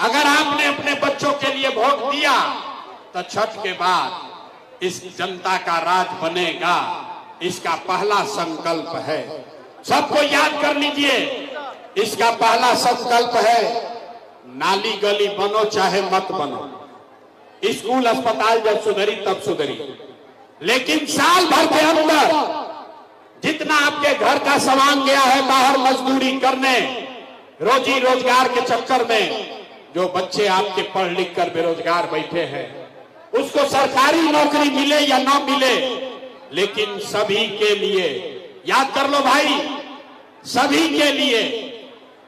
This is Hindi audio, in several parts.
अगर आपने अपने बच्चों के लिए वोट दिया तो छठ के बाद इस जनता का राज बनेगा, इसका पहला संकल्प है। सबको याद कर लीजिए, इसका पहला संकल्प है, नाली गली बनो चाहे मत बनो, स्कूल अस्पताल जब सुधरी तब सुधरी, लेकिन साल भर के अंदर जितना आपके घर का सामान गया है बाहर मजदूरी करने, रोजी रोजगार के चक्कर में, जो बच्चे आपके पढ़ लिख कर बेरोजगार बैठे हैं, उसको सरकारी नौकरी मिले या ना मिले, लेकिन सभी के लिए, याद कर लो भाई, सभी के लिए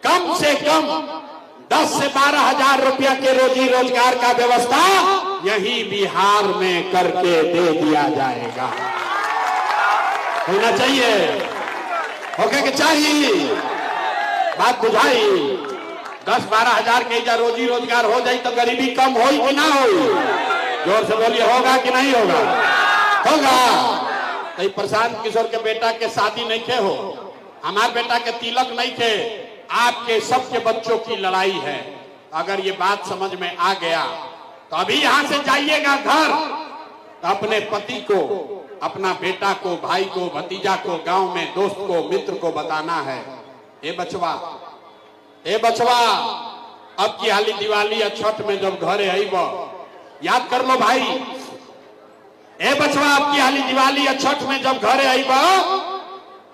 कम से कम 10 से 12 हजार रुपया के रोजी रोजगार का व्यवस्था यही बिहार में करके दे दिया जाएगा। होना चाहिए, होके के चाहिए, बात बुझाई। 10-12 हजार के इधर रोजी रोजगार हो जाए तो गरीबी कम हो कि ना हो? जोर से बोलिए, होगा कि नहीं होगा? होगा। तो प्रशांत किशोर के बेटा के शादी नहीं थे हो, हमारे बेटा के तिलक नहीं थे, आपके सबके बच्चों की लड़ाई है। अगर ये बात समझ में आ गया तो अभी यहां से जाइएगा घर, तो अपने पति को, अपना बेटा को, भाई को, भतीजा को, गांव में दोस्त को, मित्र को बताना है, ए बचवा, ए बचवा, अब की हाली दिवाली या छठ में जब घरे आईब, याद कर लो भाई, ए बचवा, अब की हाली दिवाली या छठ में जब घरे आईब,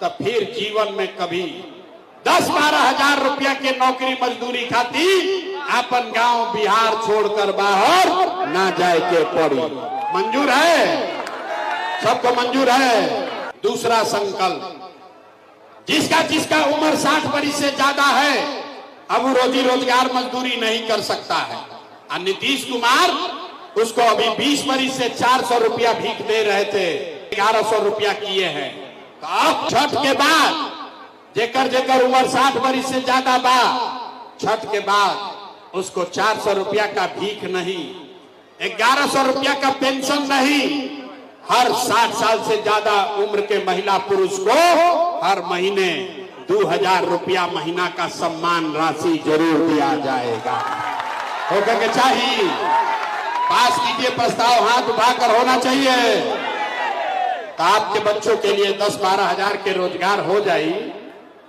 तब फिर जीवन में कभी 10-12 हजार रुपया के नौकरी मजदूरी खाती अपन गांव बिहार छोड़कर बाहर ना जाए के पड़ी। मंजूर है? सबको मंजूर है? दूसरा संकल्प, जिसका जिसका उम्र 60 वर्ष से ज्यादा है, अब वो रोजी रोजगार मजदूरी नहीं कर सकता है। और नीतीश कुमार उसको अभी 20 वर्ष से 400 रुपया भीख दे रहे थे, 1100 रुपया किए हैं। तो अब छठ के बाद जेकर जेकर उम्र 60 वर्ष से ज्यादा बा, छठ के बाद उसको 400 रुपया का भीख नहीं, 1100 रुपया का पेंशन नहीं, हर 60 साल से ज्यादा उम्र के महिला पुरुष को हर महीने 2000 रुपया महीना का सम्मान राशि जरूर दिया जाएगा। होकर के चाहिए, पास कीजिए प्रस्ताव, हाथ उठाकर होना चाहिए। तो आपके बच्चों के लिए 10-12 हजार के रोजगार हो जाए,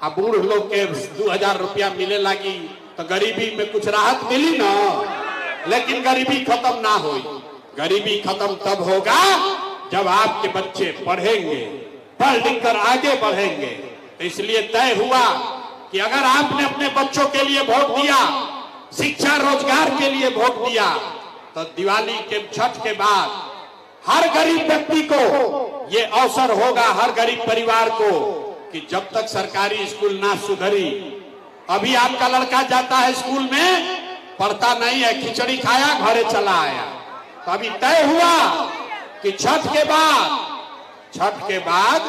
अब बूढ़ लोग के 2000 रुपया मिले लगी तो गरीबी में कुछ राहत मिली ना, लेकिन गरीबी खत्म ना हुई। गरीबी खत्म तब होगा जब आपके बच्चे पढ़ेंगे, पढ़ लिख कर आगे बढ़ेंगे। तो इसलिए तय हुआ कि अगर आपने अपने बच्चों के लिए वोट दिया, शिक्षा रोजगार के लिए वोट दिया, तो दिवाली के छठ के बाद हर गरीब व्यक्ति को ये अवसर होगा, हर गरीब परिवार को, कि जब तक सरकारी स्कूल ना सुधरी, अभी आपका लड़का जाता है स्कूल में, पढ़ता नहीं है, खिचड़ी खाया घरे चला आया, तो अभी तय हुआ कि छठ के बाद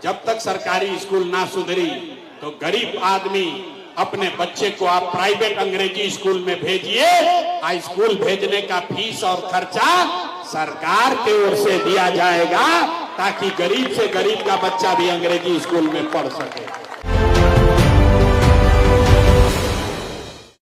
जब तक सरकारी स्कूल ना सुधरी, तो गरीब आदमी अपने बच्चे को आप प्राइवेट अंग्रेजी स्कूल में भेजिए, स्कूल भेजने का फीस और खर्चा सरकार की ओर से दिया जाएगा, ताकि गरीब से गरीब का बच्चा भी अंग्रेजी स्कूल में पढ़ सके।